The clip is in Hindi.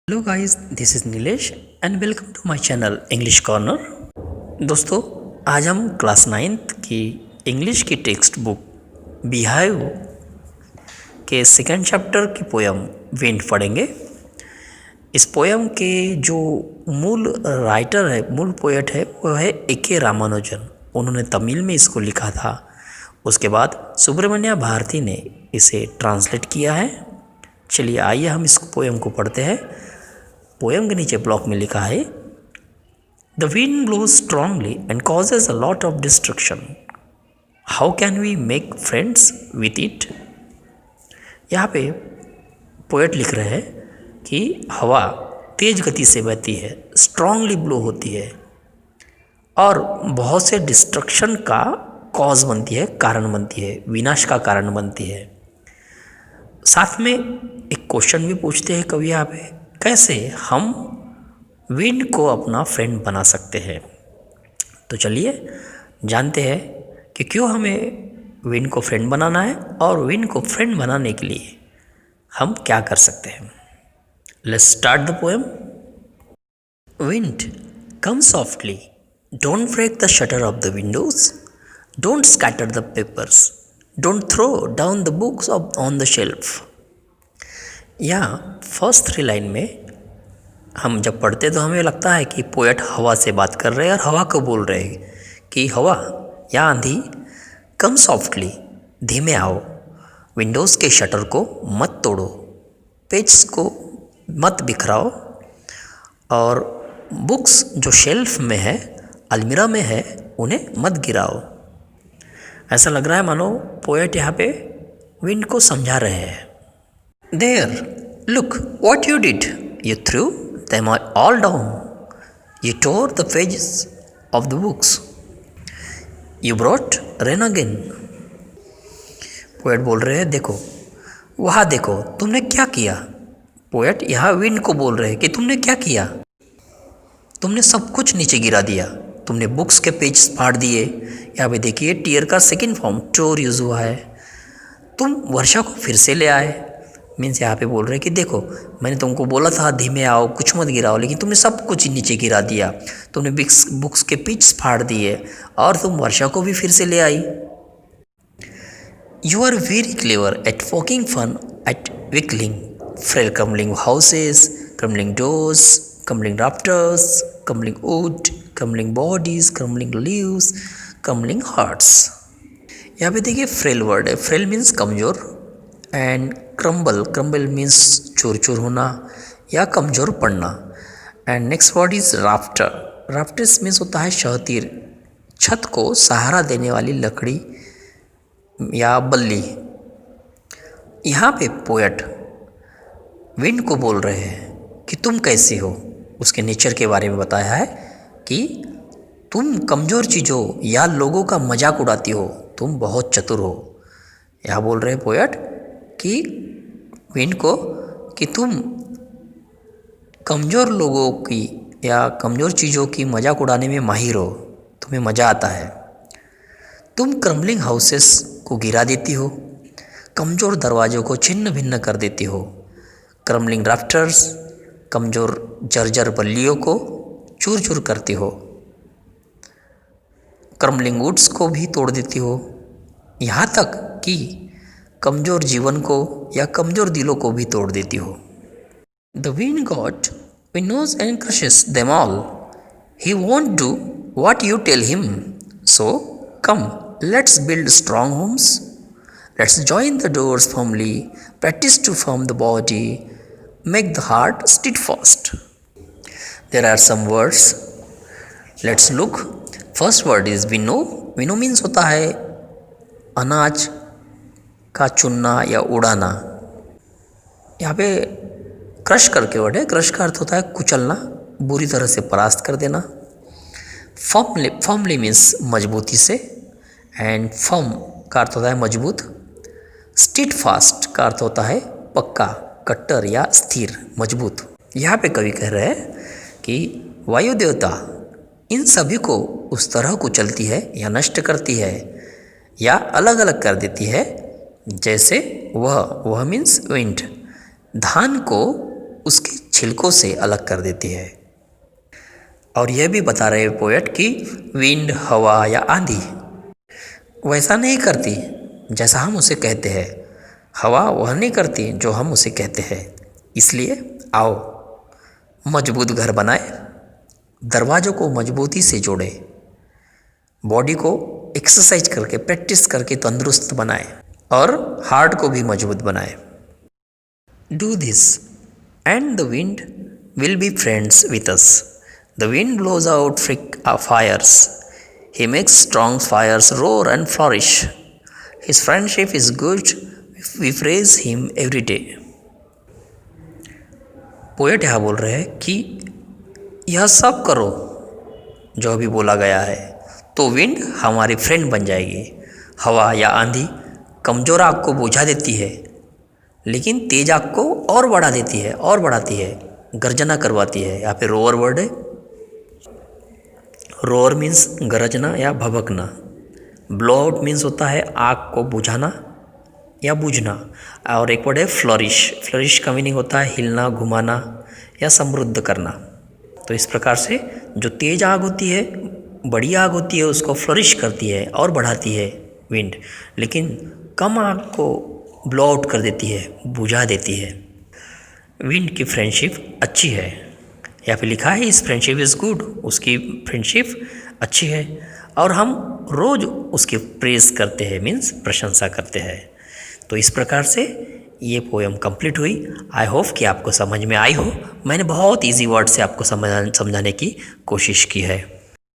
Hello guys, this is Nilesh and welcome to my channel English corner. दोस्तों, आज हम क्लास 9th की इंग्लिश की टेक्स्ट बुक बिहाइव के सेकंड चैप्टर की पोयम विंड पढ़ेंगे। इस पोयम के जो मूल राइटर है, मूल पोएट है, वो है ए.के. रामानुजन। उन्होंने तमिल में इसको लिखा था। उसके बाद सुब्रमण्य भारती ने इसे ट्रांसलेट किया है। चलिए आइए हम इस पोयम को पढ़ते हैं। पोयम के नीचे ब्लॉक में लिखा है, the wind blows strongly and causes a lot of destruction. How can we make friends with it. यहाँ पे पोएट लिख रहे हैं कि हवा तेज गति से बहती है, स्ट्रांगली ब्लो होती है और बहुत से डिस्ट्रक्शन का कॉज बनती है, कारण बनती है, विनाश का कारण बनती है। साथ में एक क्वेश्चन भी पूछते हैं कवि यहाँ पे, कैसे हम विंड को अपना फ्रेंड बना सकते हैं। तो चलिए जानते हैं कि क्यों हमें विंड को फ्रेंड बनाना है और विंड को फ्रेंड बनाने के लिए हम क्या कर सकते हैं। Let's start the poem. Wind, come softly, don't break the shutter of the windows, don't scatter the papers, don't throw down the books on the shelf. यहाँ फर्स्ट 3 लाइन में हम जब पढ़ते तो हमें लगता है कि पोएट हवा से बात कर रहे हैं और हवा को बोल रहे हैं कि हवा या आंधी, कम सॉफ्टली, धीमे आओ, विंडोज़ के शटर को मत तोड़ो, पेजेस को मत बिखराओ और बुक्स जो शेल्फ में है, अलमीरा में है, उन्हें मत गिराओ। ऐसा लग रहा है मानो पोएट यहाँ पे विंड को समझा रहे हैं। There, look what you did. You threw them all down. You tore the pages of the books. You brought rain again. Poet बोल रहे हैं, देखो, वहाँ देखो, तुमने क्या किया। पोएट यहाँ विंड को बोल रहे हैं कि तुमने क्या किया। तुमने सब कुछ नीचे गिरा दिया। तुमने बुक्स के पेज फाड़ दिए। यहाँ पे देखिए टीयर का सेकेंड फॉर्म टोर यूज़ हुआ है। तुम वर्षा को फिर से ले आए। मीन्स यहाँ पे बोल रहे हैं कि देखो, मैंने तुमको बोला था धीमे आओ, कुछ मत गिराओ, लेकिन तुमने सब कुछ नीचे गिरा दिया। तुमने बुक्स के पेज फाड़ दिए और तुम वर्षा को भी फिर से ले आई। You are very clever at poking fun at weakling frail crumbling houses, crumbling doors, crumbling rafters, crumbling wood, crumbling bodies, crumbling leaves, crumbling hearts. यहाँ पे देखिए फ्रेल वर्ड है। फ्रेल मीन्स कमज़ोर एंड क्रम्बल मीन्स चूर चूर होना या कमज़ोर पड़ना। And next word is rafter. Rafters means होता है शहतीर, छत को सहारा देने वाली लकड़ी या बल्ली। यहाँ पे पोएट विंड को बोल रहे हैं कि तुम कैसी हो। उसके नेचर के बारे में बताया है कि तुम कमज़ोर चीज़ों या लोगों का मजाक उड़ाती हो, तुम बहुत चतुर हो। यहाँ बोल रहे हैं पोएट कि विंड को कि तुम कमज़ोर लोगों की या कमज़ोर चीज़ों की मजाक उड़ाने में माहिर हो, तुम्हें मज़ा आता है। तुम क्रम्बलिंग हाउसेस को गिरा देती हो, कमज़ोर दरवाज़ों को छिन्न भिन्न कर देती हो। क्रम्बलिंग राफ्टर्स, कमज़ोर जर्जर बल्लियों को चूर चूर करती हो। क्रम्बलिंग वुड्स को भी तोड़ देती हो। यहाँ तक कि कमज़ोर जीवन को या कमज़ोर दिलों को भी तोड़ देती हो। The wind god winnows and crushes them all, he won't do what you tell him. So come, let's build strong homes, let's join the doors firmly, practise to form the body, make the heart steadfast. There are some words, let's look. First word is winnow. Winnow means होता है अनाज का चुनना या उड़ाना। यहाँ पे क्रश करके वर्ड है। क्रश का अर्थ होता है कुचलना, बुरी तरह से परास्त कर देना। फर्मली मीन्स मजबूती से एंड फर्म का अर्थ होता है मजबूत। स्टिड फास्ट का अर्थ होता है पक्का, कट्टर या स्थिर, मजबूत। यहाँ पे कवि कह रहे हैं कि वायु देवता इन सभी को उस तरह कुचलती है या नष्ट करती है या अलग अलग कर देती है जैसे वह मीन्स विंड धान को उसके छिलकों से अलग कर देती है। और यह भी बता रहे पोएट कि विंड, हवा या आंधी वैसा नहीं करती जैसा हम उसे कहते हैं। हवा वह नहीं करती जो हम उसे कहते हैं। इसलिए आओ मजबूत घर बनाए, दरवाज़ों को मजबूती से जोड़े, बॉडी को एक्सरसाइज करके, प्रैक्टिस करके तंदुरुस्त बनाए और हार्ट को भी मजबूत बनाए। Do this and the wind will be friends with us. The wind blows out fires. He makes strong fires roar and flourish. His friendship is good. We praise him every day. Poet यहाँ बोल रहे हैं कि यह सब करो जो अभी बोला गया है तो विंड हमारी फ्रेंड बन जाएगी। हवा या आंधी कमज़ोर आग को बुझा देती है, लेकिन तेज आग को और बढ़ा देती है और बढ़ाती है, गर्जना करवाती है। यहाँ पे रोअर वर्ड है। रोअर मीन्स गरजना या भभकना। ब्लो आउट मीन्स होता है आग को बुझाना या बुझना। और एक वर्ड है फ्लरिश। फ्लरिश का मीनिंग होता है हिलना, घुमाना या समृद्ध करना। तो इस प्रकार से जो तेज आग होती है, बड़ी आग होती है, उसको फ्लरिश करती है और बढ़ाती है विंड, लेकिन कम आग को ब्लो आउट कर देती है, बुझा देती है। विंड की फ्रेंडशिप अच्छी है। यहाँ पे लिखा है इस फ्रेंडशिप इज़ गुड, उसकी फ्रेंडशिप अच्छी है और हम रोज़ उसकी प्रेज़ करते हैं, मीन्स प्रशंसा करते हैं। तो इस प्रकार से ये पोएम कंप्लीट हुई। आई होप कि आपको समझ में आई हो। मैंने बहुत इजी वर्ड से आपको समझाने की कोशिश की है।